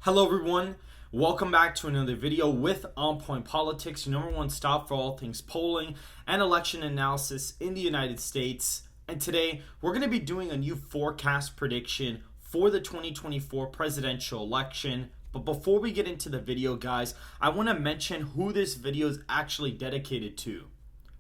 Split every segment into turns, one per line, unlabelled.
Hello everyone, welcome back to another video with On Point Politics, your number one stop for all things polling and election analysis in the United States. And today we're going to be doing a new forecast prediction for the 2024 presidential election. But before we get into the video, guys, I want to mention who this video is actually dedicated to.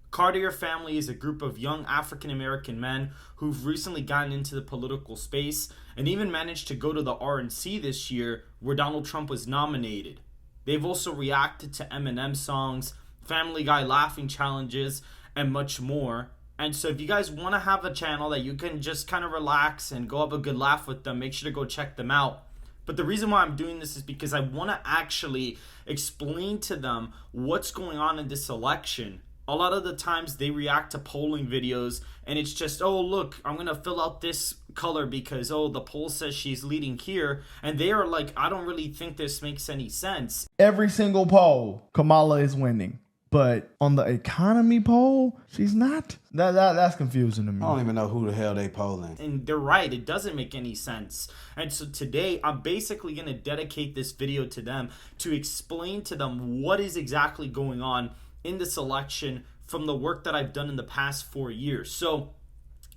Cartier Family is a group of young African-American men who've recently gotten into the political space and even managed to go to the RNC this year where Donald Trump was nominated. They've also reacted to Eminem songs, Family Guy laughing challenges, and much more. And so if you guys want to have a channel that you can just kind of relax and go have a good laugh with them, make sure to go check them out. But the reason why I'm doing this is because I want to actually explain to them what's going on in this election. A lot of the times they react to polling videos and it's just, oh, look, I'm going to fill out this color because, oh, the poll says she's leading here. And they are like, I don't really think this makes any sense.
Every single poll, Kamala is winning. But on the economy poll, she's not. That's confusing to me.
I don't even know who the hell they polling.
And they're right. It doesn't make any sense. And so today, I'm basically going to dedicate this video to them to explain to them what is exactly going on in this election from the work that I've done in the past 4 years. So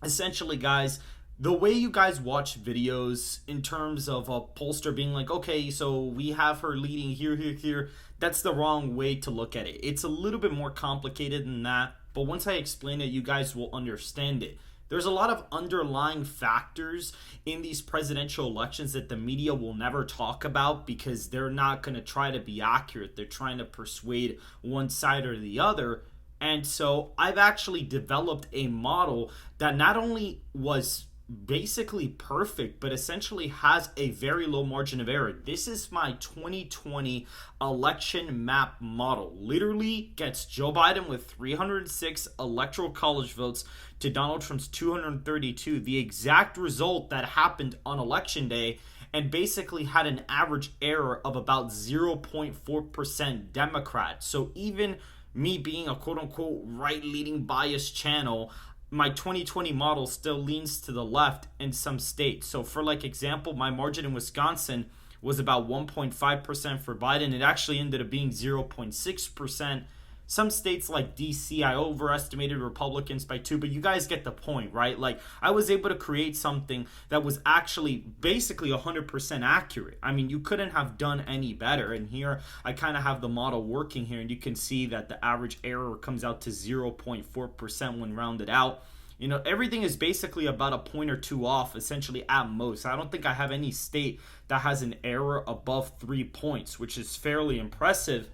essentially, guys, the way you guys watch videos in terms of a pollster being like, okay, so we have her leading here, that's the wrong way to look at it. It's a little bit more complicated than that, but once I explain it, you guys will understand it. There's a lot of underlying factors in these presidential elections that the media will never talk about because they're not going to try to be accurate. They're trying to persuade one side or the other. And so I've actually developed a model that not only was basically perfect, but essentially has a very low margin of error. This is my 2020 election map model. Literally gets Joe Biden with 306 electoral college votes to Donald Trump's 232, the exact result that happened on election day, and basically had an average error of about 0.4% Democrat. So even me being a quote-unquote right-leaning biased channel, my 2020 model still leans to the left in some states. So for like example, my margin in Wisconsin was about 1.5% for Biden. It actually ended up being 0.6%. Some states like DC, I overestimated Republicans by 2, but you guys get the point, right? Like, I was able to create something that was actually basically 100% accurate. I mean, you couldn't have done any better. And here, I kind of have the model working here, and you can see that the average error comes out to 0.4% when rounded out. You know, everything is basically about a point or two off, essentially at most. I don't think I have any state that has an error above 3 points, which is fairly impressive.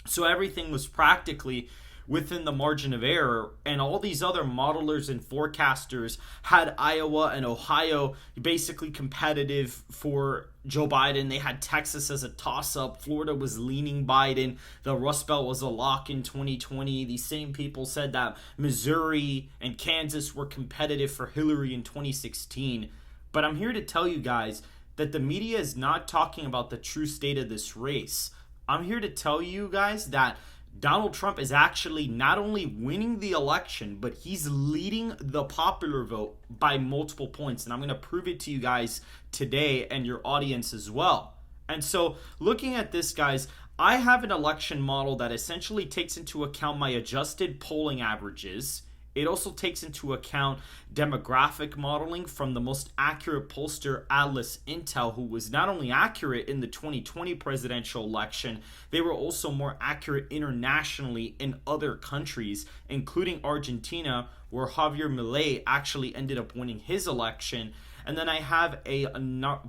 So everything was practically within the margin of error, and all these other modelers and forecasters had Iowa and Ohio basically competitive for Joe Biden. They had Texas as a toss-up. Florida was leaning Biden. The Rust Belt was a lock in 2020. These same people said that Missouri and Kansas were competitive for Hillary in 2016. But I'm here to tell you guys that the media is not talking about the true state of this race. I'm here to tell you guys that Donald Trump is actually not only winning the election, but he's leading the popular vote by multiple points. And I'm going to prove it to you guys today and your audience as well. And so looking at this, guys, I have an election model that essentially takes into account my adjusted polling averages. It also takes into account demographic modeling from the most accurate pollster, Atlas Intel, who was not only accurate in the 2020 presidential election, they were also more accurate internationally in other countries, including Argentina, where Javier Milei actually ended up winning his election. And then I have a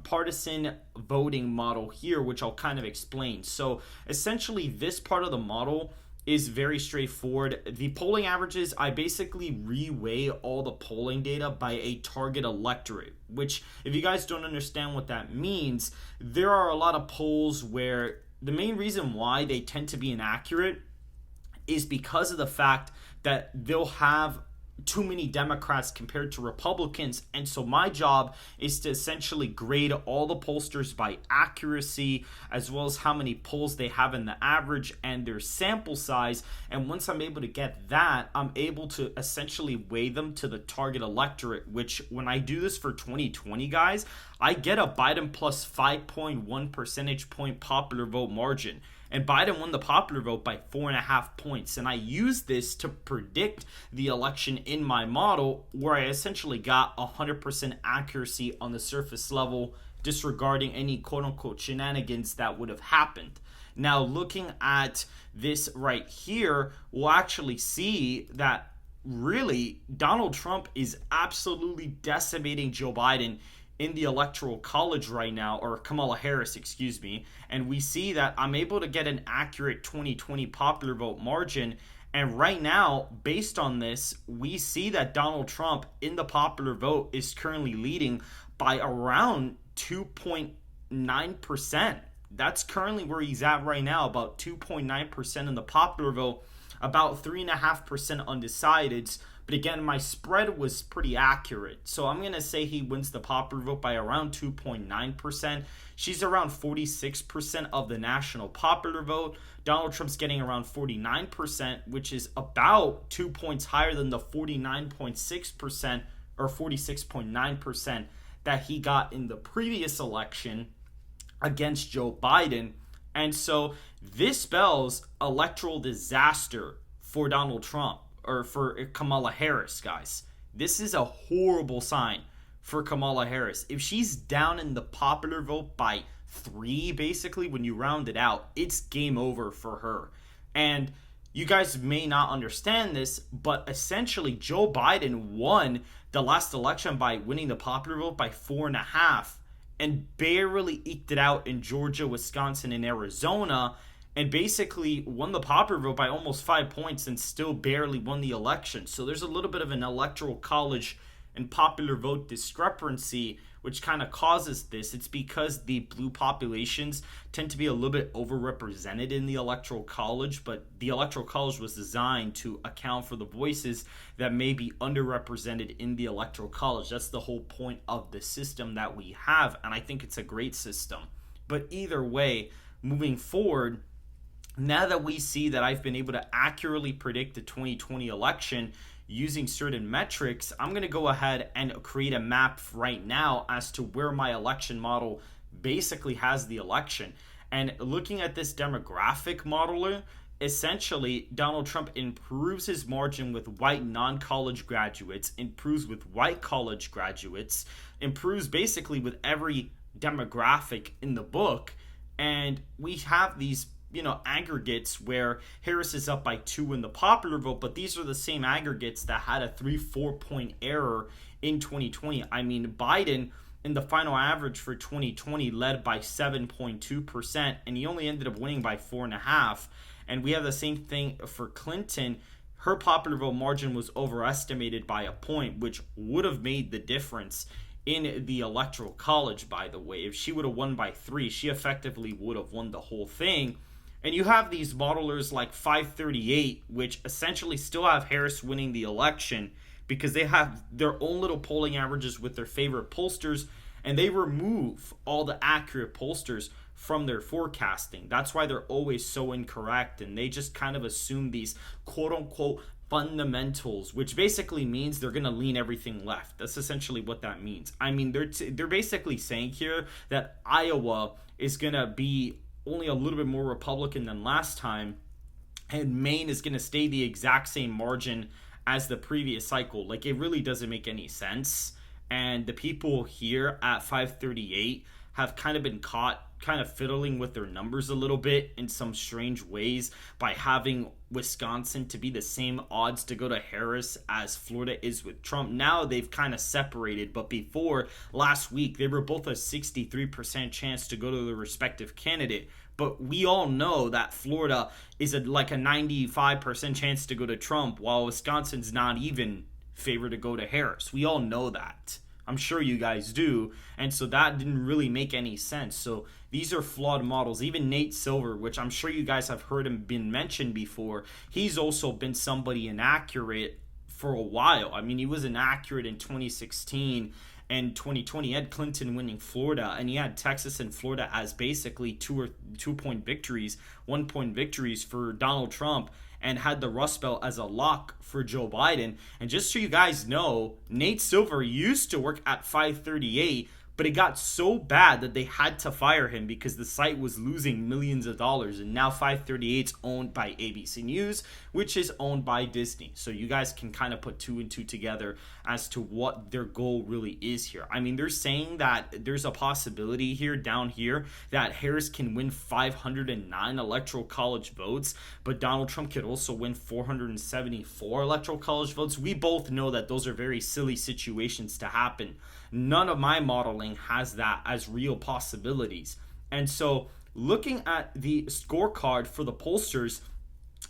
partisan voting model here, which I'll kind of explain. So essentially, this part of the model is very straightforward. The polling averages, I basically reweigh all the polling data by a target electorate, which if you guys don't understand what that means, there are a lot of polls where the main reason why they tend to be inaccurate is because of the fact that they'll have too many Democrats compared to Republicans. And so my job is to essentially grade all the pollsters by accuracy, as well as how many polls they have in the average and their sample size. And once I'm able to get that, I'm able to essentially weigh them to the target electorate, which when I do this for 2020, guys, I get a Biden plus 5.1 percentage point popular vote margin. And Biden won the popular vote by 4.5 points. And I used this to predict the election in my model, where I essentially got 100% accuracy on the surface level, disregarding any quote-unquote shenanigans that would have happened. Now, looking at this right here, we'll actually see that really Donald Trump is absolutely decimating Joe Biden in the Electoral College right now, or Kamala Harris, excuse me, and we see that I'm able to get an accurate 2020 popular vote margin. And right now, based on this, we see that Donald Trump in the popular vote is currently leading by around 2.9%. That's currently where he's at right now, about 2.9% in the popular vote, about 3.5% undecideds. But again, my spread was pretty accurate. So I'm going to say he wins the popular vote by around 2.9%. She's around 46% of the national popular vote. Donald Trump's getting around 49%, which is about 2 points higher than the 49.6% or 46.9% that he got in the previous election against Joe Biden. And so this spells electoral disaster for Donald Trump, or for Kamala Harris, guys. This is a horrible sign for Kamala Harris. If she's down in the popular vote by 3, basically, when you round it out, it's game over for her. And you guys may not understand this, but essentially Joe Biden won the last election by winning the popular vote by 4.5 and barely eked it out in Georgia, Wisconsin, and Arizona, and basically won the popular vote by almost 5 points and still barely won the election. So there's a little bit of an electoral college and popular vote discrepancy, which kind of causes this. It's because the blue populations tend to be a little bit overrepresented in the electoral college, but the electoral college was designed to account for the voices that may be underrepresented in the electoral college. That's the whole point of the system that we have, and I think it's a great system. But either way, moving forward, now that we see that I've been able to accurately predict the 2020 election using certain metrics, I'm going to go ahead and create a map right now as to where my election model basically has the election. And looking at this demographic modeler, essentially Donald Trump improves his margin with white non-college graduates, improves with white college graduates, improves basically with every demographic in the book. And we have these aggregates where Harris is up by 2 in the popular vote, but these are the same aggregates that had a 3-4 point error in 2020. I mean, Biden in the final average for 2020 led by 7.2%, and he only ended up winning by 4.5. And we have the same thing for Clinton. Her popular vote margin was overestimated by a point, which would have made the difference in the electoral college, by the way. If she would have won by 3, she effectively would have won the whole thing. And you have these modelers like 538, which essentially still have Harris winning the election because they have their own little polling averages with their favorite pollsters, and they remove all the accurate pollsters from their forecasting. That's why they're always so incorrect, and they just kind of assume these quote-unquote fundamentals, which basically means they're going to lean everything left. That's essentially what that means. I mean, they're basically saying here that Iowa is going to be only a little bit more Republican than last time, and Maine is going to stay the exact same margin as the previous cycle. Like, it really doesn't make any sense. And the people here at 538 have kind of been caught kind of fiddling with their numbers a little bit in some strange ways by having Wisconsin to be the same odds to go to Harris as Florida is with Trump. Now they've kind of separated, but before last week, they were both a 63% chance to go to the respective candidate. But we all know that Florida is like a 95% chance to go to Trump, while Wisconsin's not even favored to go to Harris. We all know that. I'm sure you guys do. And so that didn't really make any sense. So these are flawed models. Even Nate Silver, which I'm sure you guys have heard him been mentioned before, he's also been somebody inaccurate for a while. I mean, he was inaccurate in 2016 and 2020. He had Clinton winning Florida, and he had Texas and Florida as basically 2-point victories, 1-point victories for Donald Trump, and had the Rust Belt as a lock for Joe Biden. And just so you guys know, Nate Silver used to work at 538, but it got so bad that they had to fire him because the site was losing millions of dollars. And now 538 is owned by ABC News, which is owned by Disney. So you guys can kind of put 2 and 2 together as to what their goal really is here. I mean, they're saying that there's a possibility here, down here, that Harris can win 509 electoral college votes, but Donald Trump could also win 474 electoral college votes. We both know that those are very silly situations to happen. None of my modeling has that as real possibilities. And so looking at the scorecard for the pollsters,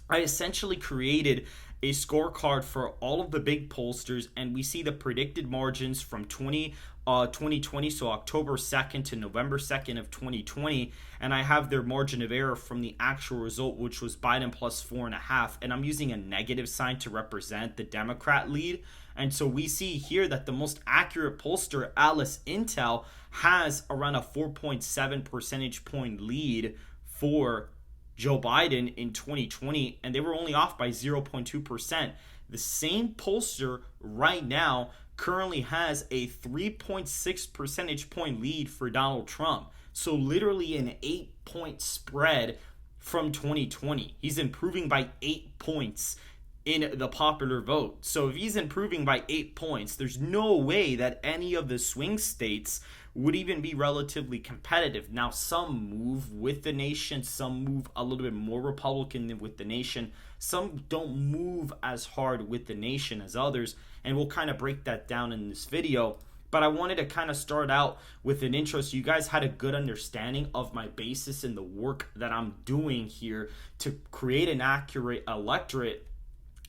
I essentially created a scorecard for all of the big pollsters, and we see the predicted margins from 2020, so October 2nd to November 2nd of 2020, and I have their margin of error from the actual result, which was Biden plus 4.5, and I'm using a negative sign to represent the Democrat lead. And so we see here that the most accurate pollster, Alice Intel, has around a 4.7 percentage point lead for Joe Biden in 2020, and they were only off by 0.2%. The same pollster right now currently has a 3.6 percentage point lead for Donald Trump. So literally an 8-point spread from 2020. He's improving by 8 points in the popular vote. So if he's improving by 8 points, there's no way that any of the swing states would even be relatively competitive. Now, some move with the nation, some move a little bit more Republican than with the nation, some don't move as hard with the nation as others, and we'll kind of break that down in this video. But I wanted to kind of start out with an intro so you guys had a good understanding of my basis and the work that I'm doing here to create an accurate electorate.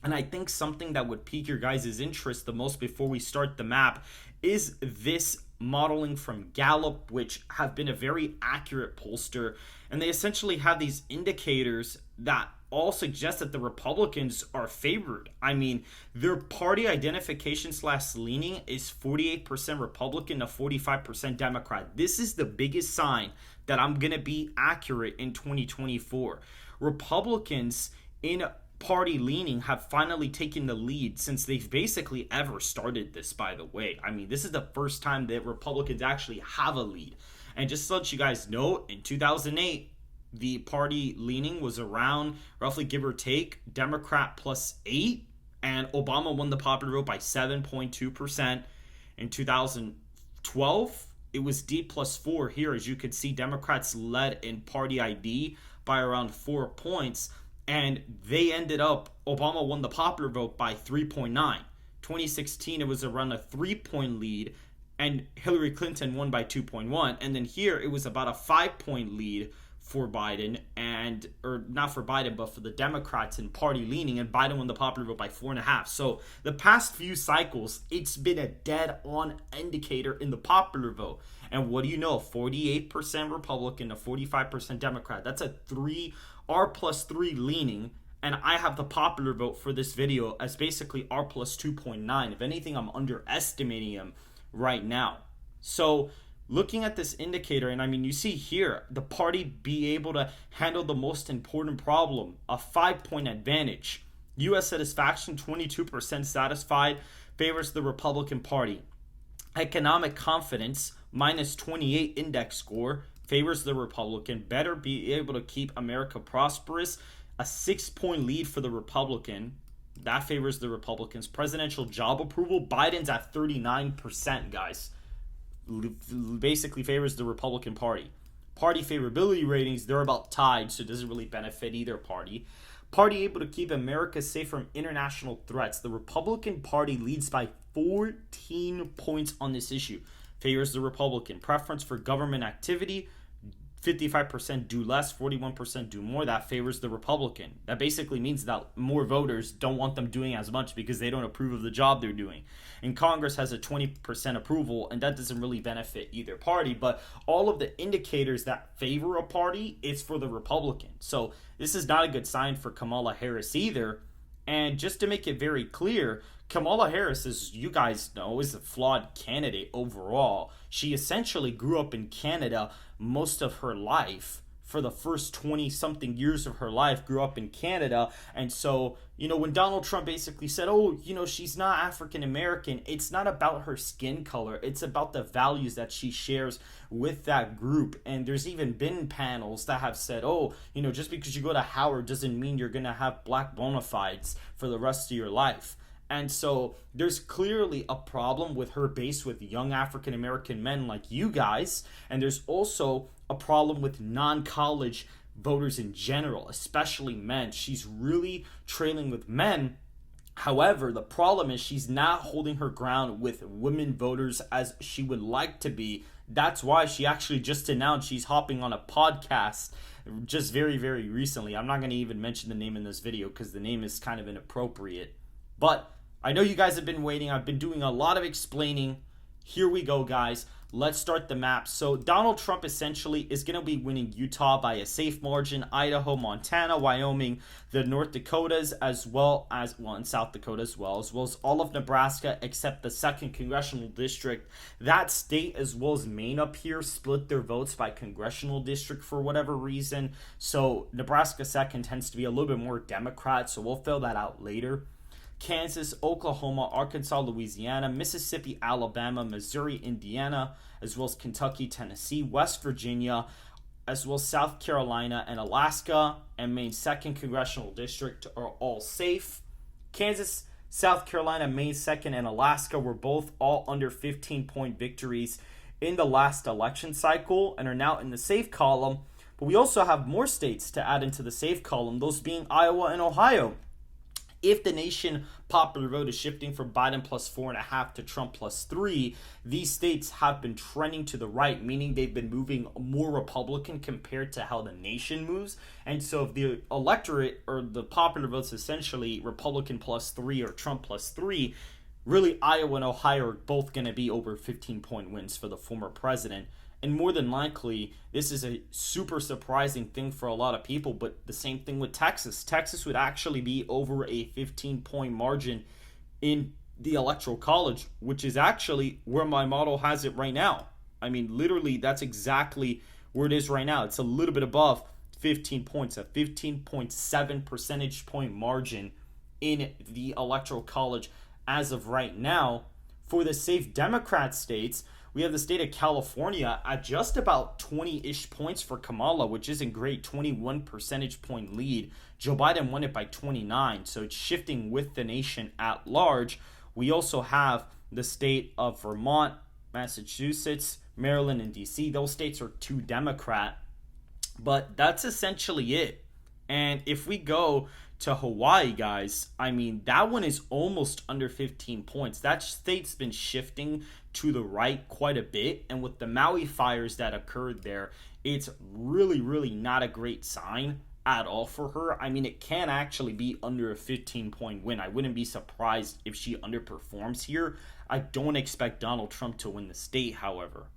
And I think something that would pique your guys' interest the most before we start the map is this modeling from Gallup, which have been a very accurate pollster. And they essentially have these indicators that all suggest that the Republicans are favored. I mean, their party identification / leaning is 48% Republican to 45% Democrat. This is the biggest sign that I'm going to be accurate in 2024. Republicans in party leaning have finally taken the lead since they've basically ever started this, by the way. I mean, this is the first time that Republicans actually have a lead. And just to let you guys know, in 2008, the party leaning was around, roughly give or take, Democrat plus 8, and Obama won the popular vote by 7.2%. In 2012, it was D plus 4 here. As you could see, Democrats led in party ID by around 4 points. And they ended up, Obama won the popular vote by 3.9. 2016, it was around a 3-point lead, and Hillary Clinton won by 2.1. And then here, it was about a 5-point lead for Biden, or not for Biden, but for the Democrats in party leaning, and Biden won the popular vote by 4.5. So the past few cycles, it's been a dead-on indicator in the popular vote. And what do you know? 48% Republican to 45% Democrat. That's a R plus 3 leaning, and I have the popular vote for this video as basically R plus 2.9. If anything, I'm underestimating him right now. So looking at this indicator, and I mean, you see here, the party be able to handle the most important problem, a 5-point advantage. U.S. satisfaction, 22% satisfied, favors the Republican Party. Economic confidence, minus 28 index score, favors the Republican. Better be able to keep America prosperous. A 6-point lead for the Republican. That favors the Republicans. Presidential job approval. Biden's at 39%, guys. Basically favors the Republican Party. Party favorability ratings, they're about tied, so it doesn't really benefit either party. Party able to keep America safe from international threats. The Republican Party leads by 14 points on this issue. Favors the Republican. Preference for government activity, 55% do less, 41% do more. That favors the Republican. That basically means that more voters don't want them doing as much because they don't approve of the job they're doing. And Congress has a 20% approval, and that doesn't really benefit either party. But all of the indicators that favor a party, it's for the Republican. So this is not a good sign for Kamala Harris either. And just to make it very clear, Kamala Harris, as you guys know, is a flawed candidate overall. She essentially grew up in Canada most of her life. For the first 20 something years of her life, grew up in Canada. And so, when Donald Trump basically said, she's not African American, it's not about her skin color. It's about the values that she shares with that group. And there's even been panels that have said, just because you go to Howard doesn't mean you're going to have black bona fides for the rest of your life. And so there's clearly a problem with her base with young African American men like you guys. And there's also a problem with non-college voters in general, especially men. She's really trailing with men. However, the problem is she's not holding her ground with women voters as she would like to be. That's why she actually just announced she's hopping on a podcast just very, very recently. I'm not going to even mention the name in this video because the name is kind of inappropriate. But I know you guys have been waiting. I've been doing a lot of explaining. Here we go, guys. Let's start the map. So Donald Trump essentially is going to be winning Utah by a safe margin, Idaho, Montana, Wyoming, the North Dakotas, as well as, and South Dakota as well as all of Nebraska, except the 2nd Congressional District. That state, as well as Maine up here, split their votes by congressional district for whatever reason. So Nebraska 2nd tends to be a little bit more Democrat, so we'll fill that out later. Kansas, Oklahoma, Arkansas, Louisiana, Mississippi, Alabama, Missouri, Indiana, as well as Kentucky, Tennessee, West Virginia, as well as South Carolina and Alaska, and Maine's 2nd Congressional District are all safe. Kansas, South Carolina, Maine 2nd, and Alaska were both all under 15-point victories in the last election cycle and are now in the safe column. But we also have more states to add into the safe column, those being Iowa and Ohio. If the nation popular vote is shifting from Biden plus 4.5 to Trump plus 3, these states have been trending to the right, meaning they've been moving more Republican compared to how the nation moves. And so if the electorate or the popular vote's essentially Republican plus 3 or Trump plus 3, really Iowa and Ohio are both going to be over 15-point wins for the former president. And more than likely, this is a super surprising thing for a lot of people, but the same thing with Texas. Texas would actually be over a 15-point margin in the Electoral College, which is actually where my model has it right now. I mean, literally, that's exactly where it is right now. It's a little bit above 15 points, a 15.7 percentage point margin in the Electoral College as of right now. For the safe Democrat states, we have the state of California at just about 20-ish points for Kamala, which isn't great, 21 percentage point lead. Joe Biden won it by 29, so it's shifting with the nation at large. We also have the state of Vermont, Massachusetts, Maryland, and D.C. Those states are too Democrat, but that's essentially it. And if we go to Hawaii, guys, I mean, that one is almost under 15 points. That state's been shifting to the right quite a bit. And with the Maui fires that occurred there, it's really, really not a great sign at all for her. I mean, it can actually be under a 15-point win. I wouldn't be surprised if she underperforms here. I don't expect Donald Trump to win the state, however.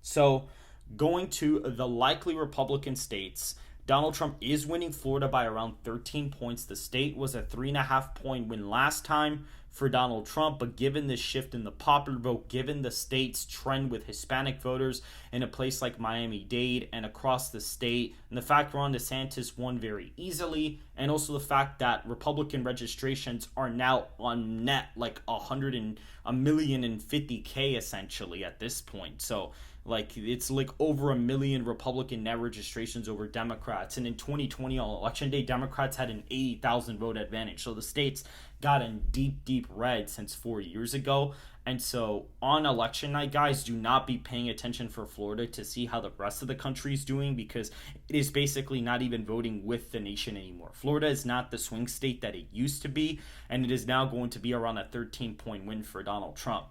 So, going to the likely Republican states, Donald Trump is winning Florida by around 13 points. The state was a 3.5-point win last time for Donald Trump, but given this shift in the popular vote, given the state's trend with Hispanic voters in a place like Miami-Dade and across the state, and the fact Ron DeSantis won very easily, and also the fact that Republican registrations are now on net like 1,050,000 essentially at this point. So like it's like over 1 million Republican net registrations over Democrats. And in 2020 on election day, Democrats had an 80,000 vote advantage. So the state's got in deep, deep red since 4 years ago. And so on election night, guys, do not be paying attention for Florida to see how the rest of the country is doing, because it is basically not even voting with the nation anymore. Florida is not the swing state that it used to be, and it is now going to be around a 13-point win for Donald Trump.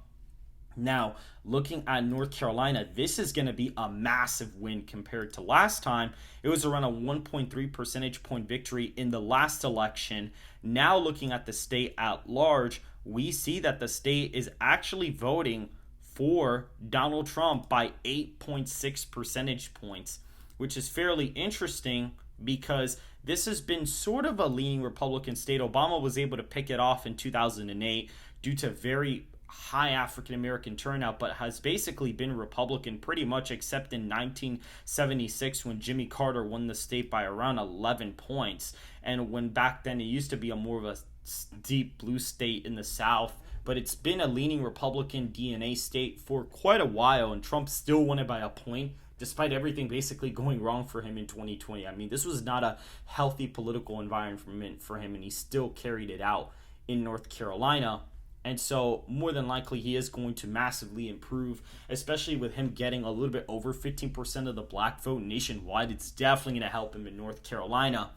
Now, looking at North Carolina, this is going to be a massive win compared to last time. It was around a 1.3 percentage point victory in the last election. Now, looking at the state at large, we see that the state is actually voting for Donald Trump by 8.6 percentage points, which is fairly interesting because this has been sort of a leaning Republican state. Obama was able to pick it off in 2008 due to very high African American turnout, but has basically been Republican pretty much except in 1976 when Jimmy Carter won the state by around 11 points. And when back then it used to be a more of a deep blue state in the South, but it's been a leaning Republican DNA state for quite a while, and Trump still won it by a point despite everything basically going wrong for him in 2020. I mean, this was not a healthy political environment for him, and he still carried it out in North Carolina. And so more than likely he is going to massively improve, especially with him getting a little bit over 15% of the black vote nationwide. It's definitely going to help him in North Carolina.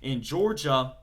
In Georgia,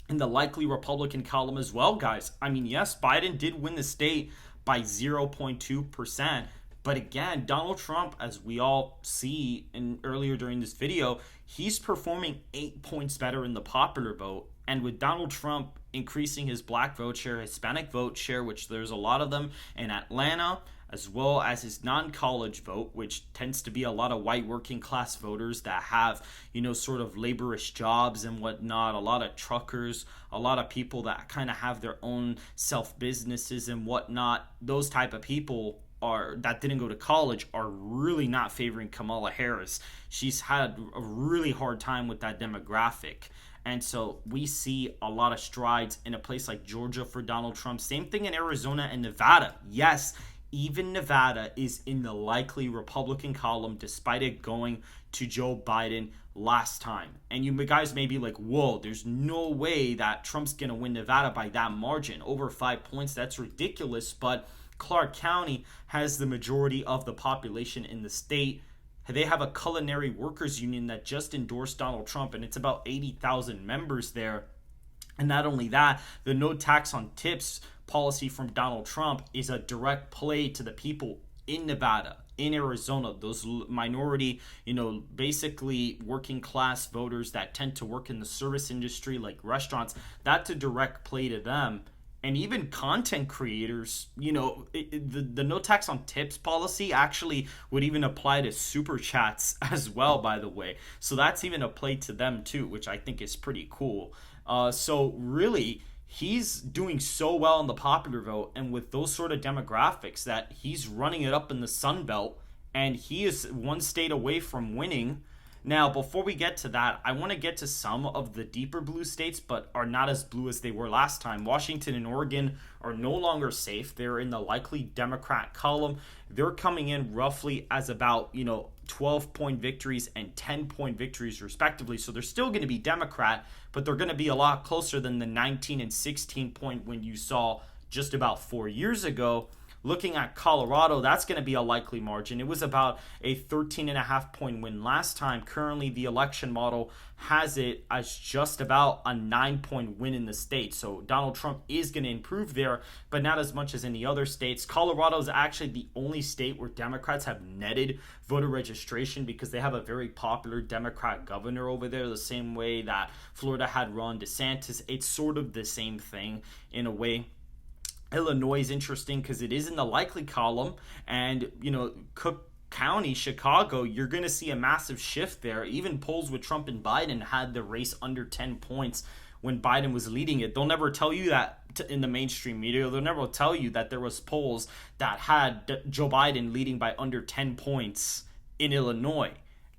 in the likely Republican column as well, guys. I mean, yes, Biden did win the state by 0.2%. But again, Donald Trump, as we all see earlier during this video, he's performing 8 points better in the popular vote. And with Donald Trump increasing his black vote share, Hispanic vote share, which there's a lot of them in Atlanta, as well as his non-college vote, which tends to be a lot of white working class voters that have, sort of laborious jobs and whatnot, a lot of truckers, a lot of people that kind of have their own self-businesses and whatnot. Those type of people that didn't go to college are really not favoring Kamala Harris. She's had a really hard time with that demographic. And so we see a lot of strides in a place like Georgia for Donald Trump. Same thing in Arizona and Nevada. Yes, even Nevada is in the likely Republican column despite it going to Joe Biden last time. And you guys may be like, whoa, there's no way that Trump's going to win Nevada by that margin. Over 5 points, that's ridiculous. But Clark County has the majority of the population in the state. They have a culinary workers union that just endorsed Donald Trump, and it's about 80,000 members there. And not only that, the no tax on tips policy from Donald Trump is a direct play to the people in Nevada, in Arizona, those minority, basically working class voters that tend to work in the service industry like restaurants. That's a direct play to them. And even content creators, the no tax on tips policy actually would even apply to super chats as well, by the way. So that's even a play to them too, which I think is pretty cool. So really, he's doing so well in the popular vote and with those sort of demographics that he's running it up in the Sun Belt, and he is one state away from winning. Now, before we get to that, I want to get to some of the deeper blue states, but are not as blue as they were last time. Washington and Oregon are no longer safe. They're in the likely Democrat column. They're coming in roughly as about, 12-point victories and 10-point victories, respectively. So they're still going to be Democrat, but they're going to be a lot closer than the 19 and 16-point win you saw just about 4 years ago. Looking at Colorado, that's going to be a likely margin. It was about a 13.5-point win last time. Currently, the election model has it as just about a 9-point win in the state. So Donald Trump is going to improve there, but not as much as any other states. Colorado is actually the only state where Democrats have netted voter registration because they have a very popular Democrat governor over there, the same way that Florida had Ron DeSantis. It's sort of the same thing in a way. Illinois is interesting because it is in the likely column, and Cook County, Chicago, you're going to see a massive shift there. Even polls with Trump and Biden had the race under 10 points when Biden was leading it. They'll never tell you that in the mainstream media. They'll never tell you that there was polls that had Joe Biden leading by under 10 points in Illinois.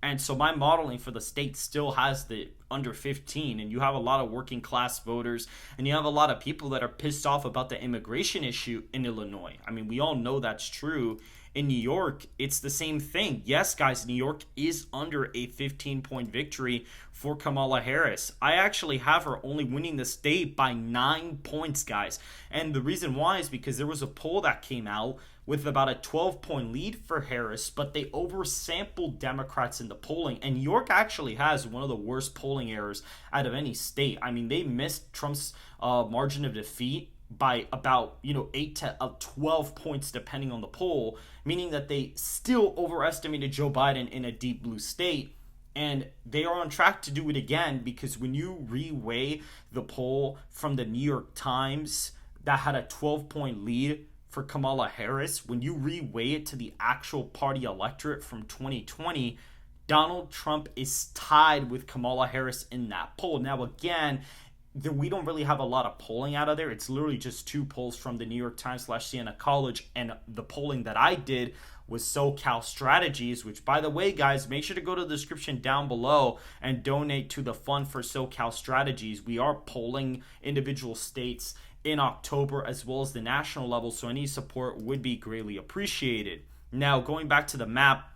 And so my modeling for the state still has the under 15, and you have a lot of working class voters, and you have a lot of people that are pissed off about the immigration issue in Illinois. I mean, we all know that's true. In New York, it's the same thing. Yes, guys, New York is under a 15-point victory for Kamala Harris. I actually have her only winning the state by 9 points, guys. And the reason why is because there was a poll that came out with about a 12-point lead for Harris, but they oversampled Democrats in the polling. And New York actually has one of the worst polling errors out of any state. I mean, they missed Trump's margin of defeat by about 8 to 12 points depending on the poll, meaning that they still overestimated Joe Biden in a deep blue state. And they are on track to do it again, because when you reweigh the poll from the New York Times that had a 12-point lead for Kamala Harris, when you reweigh it to the actual party electorate from 2020, Donald Trump is tied with Kamala Harris in that poll. Now, again, we don't really have a lot of polling out of there. It's literally just 2 polls from the New York Times / Siena College, and the polling that I did was SoCal Strategies, which, by the way, guys, make sure to go to the description down below and donate to the fund for SoCal Strategies. We are polling individual states in October as well as the national level, so any support would be greatly appreciated. Now, going back to the map,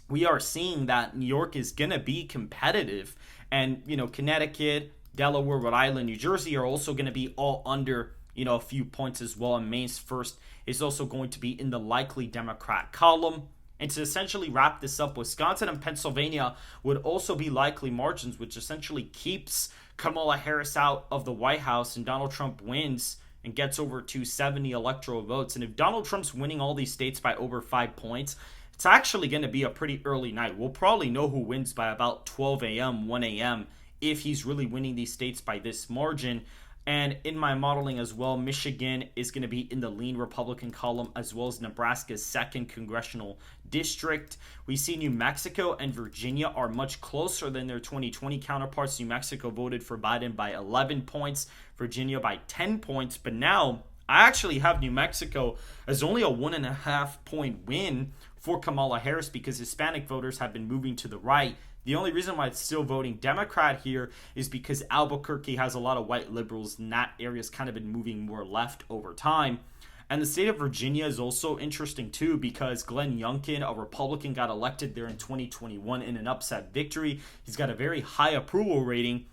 we are seeing that New York is going to be competitive, and, Connecticut, Delaware, Rhode Island, New Jersey are also going to be all under, a few points as well. And Maine's first is also going to be in the likely Democrat column. And to essentially wrap this up, Wisconsin and Pennsylvania would also be likely margins, which essentially keeps Kamala Harris out of the White House, and Donald Trump wins and gets over 270 electoral votes. And if Donald Trump's winning all these states by over 5 points, it's actually going to be a pretty early night. We'll probably know who wins by about 12 a.m., 1 a.m., if he's really winning these states by this margin. And in my modeling as well, Michigan is going to be in the lean Republican column, as well as Nebraska's 2nd congressional district. We see New Mexico and Virginia are much closer than their 2020 counterparts. New Mexico voted for Biden by 11 points, Virginia by 10 points. But now I actually have New Mexico as only a 1.5 point win for Kamala Harris, because Hispanic voters have been moving to the right. The only reason why it's still voting Democrat here is because Albuquerque has a lot of white liberals, and that area's kind of been moving more left over time. And the state of Virginia is also interesting too, because Glenn Youngkin, a Republican, got elected there in 2021 in an upset victory. He's got a very high approval rating,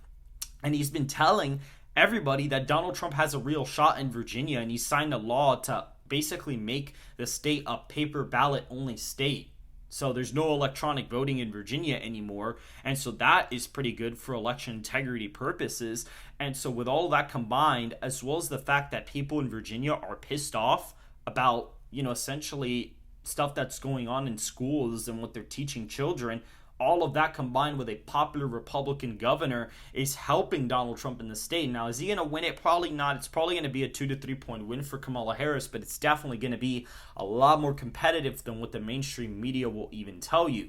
and he's been telling everybody that Donald Trump has a real shot in Virginia, and he signed a law to basically make the state a paper ballot only state. So there's no electronic voting in Virginia anymore. And so that is pretty good for election integrity purposes. And so with all that combined, as well as the fact that people in Virginia are pissed off about, essentially stuff that's going on in schools and what they're teaching children, all of that combined with a popular Republican governor is helping Donald Trump in the state. Now, is he going to win it? Probably not. It's probably going to be a 2 to 3 point win for Kamala Harris, but it's definitely going to be a lot more competitive than what the mainstream media will even tell you.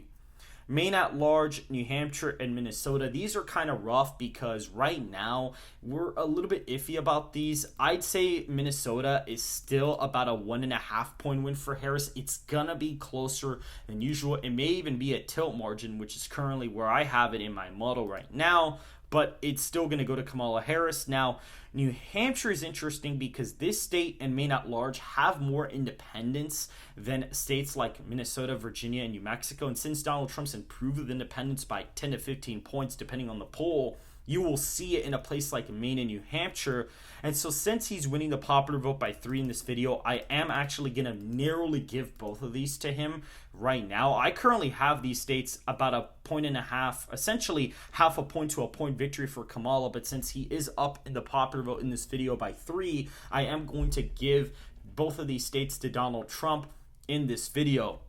Maine at large, New Hampshire, and Minnesota, these are kind of rough because right now we're a little bit iffy about these. I'd say Minnesota is still about a 1.5 point win for Harris. It's gonna be closer than usual. It may even be a tilt margin, which is currently where I have it in my model right now, but it's still going to go to Kamala Harris. Now, New Hampshire is interesting because this state and Maine at large have more independence than states like Minnesota, Virginia, and New Mexico. And since Donald Trump's improved with independence by 10 to 15 points, depending on the poll, you will see it in a place like Maine and New Hampshire. And so since he's winning the popular vote by 3 in this video, I am actually going to narrowly give both of these to him right now. I currently have these states about 1.5 points, essentially half a point to a point victory for Kamala. But since he is up in the popular vote in this video by 3, I am going to give both of these states to Donald Trump in this video.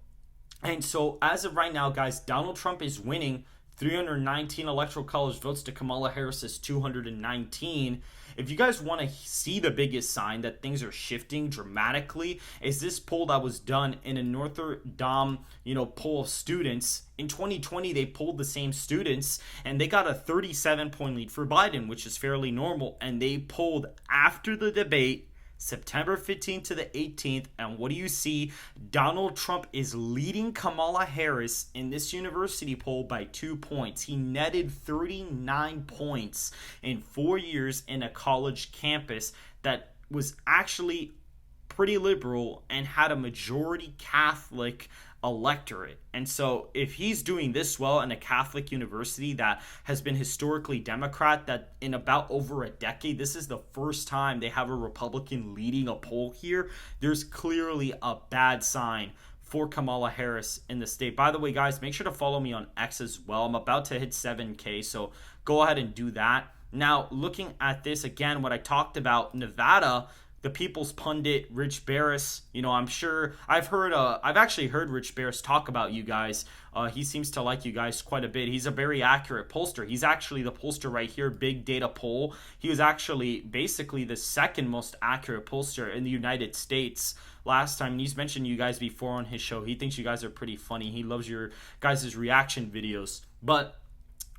And so as of right now, guys, Donald Trump is winning 319 electoral college votes to Kamala Harris's 219. If you guys want to see the biggest sign that things are shifting dramatically, is this poll that was done in a Notre Dame, poll of students. In 2020, they polled the same students, and they got a 37-point lead for Biden, which is fairly normal. And they polled after the debate, September 15th to the 18th, and what do you see? Donald Trump is leading Kamala Harris in this university poll by 2 points. He netted 39 points in 4 years in a college campus that was actually pretty liberal and had a majority Catholic electorate. And so if he's doing this well in a Catholic university that has been historically Democrat, that in about over a decade, this is the first time they have a Republican leading a poll here, there's clearly a bad sign for Kamala Harris in the state. By the way, guys, make sure to follow me on X as well. I'm about to hit 7K, so go ahead and do that. Now, looking at this again, what I talked about, Nevada the People's Pundit, Rich Barris. You know, I'm sure I've actually heard Rich Barris talk about you guys. He seems to like you guys quite a bit. He's a very accurate pollster. He's actually the pollster right here, Big Data Poll. He was actually basically the second most accurate pollster in the United States last time. And he's mentioned you guys before on his show. He thinks you guys are pretty funny. He loves your guys' reaction videos. But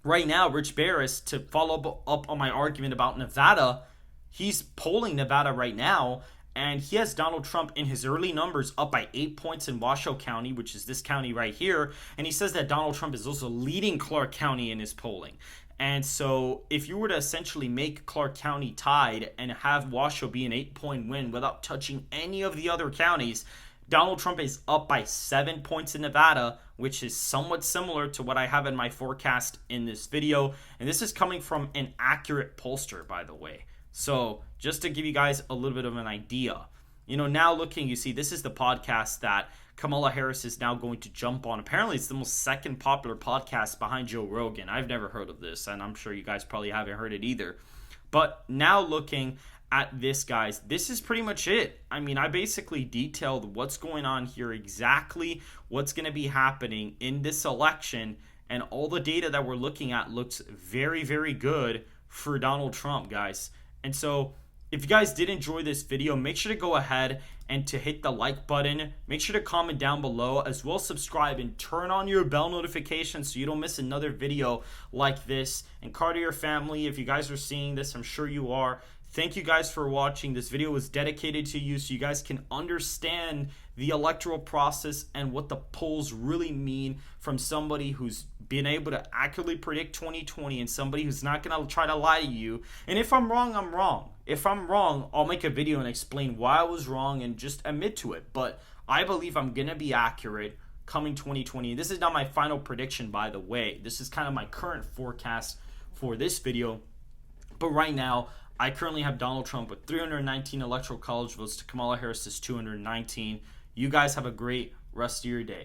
right now, Rich Barris, to follow up on my argument about Nevada, he's polling Nevada right now, and he has Donald Trump in his early numbers up by 8 points in Washoe County, which is this county right here. And he says that Donald Trump is also leading Clark County in his polling. And so if you were to essentially make Clark County tied and have Washoe be an 8-point win without touching any of the other counties, Donald Trump is up by 7 points in Nevada, which is somewhat similar to what I have in my forecast in this video. And this is coming from an accurate pollster, by the way. So just to give you guys a little bit of an idea, you know, now looking, you see, this is the podcast that Kamala Harris is now going to jump on. Apparently, it's the most second popular podcast behind Joe Rogan. I've never heard of this, and I'm sure you guys probably haven't heard it either. But now looking at this, guys, this is pretty much it. I mean, I basically detailed what's going on here, exactly what's going to be happening in this election, and all the data that we're looking at looks very, very good for Donald Trump, guys. And so if you guys did enjoy this video, make sure to go ahead and to hit the like button. Make sure to comment down below, as well as subscribe and turn on your bell notifications so you don't miss another video like this. And Cartier family, if you guys are seeing this, I'm sure you are, thank you guys for watching. This video was dedicated to you so you guys can understand the electoral process and what the polls really mean from somebody who's been able to accurately predict 2020 and somebody who's not going to try to lie to you. And if I'm wrong, I'm wrong. If I'm wrong, I'll make a video and explain why I was wrong and just admit to it. But I believe I'm going to be accurate coming 2020. This is not my final prediction, by the way. This is kind of my current forecast for this video. But right now, I currently have Donald Trump with 319 electoral college votes to Kamala Harris's 219. You guys have a great rest of your day.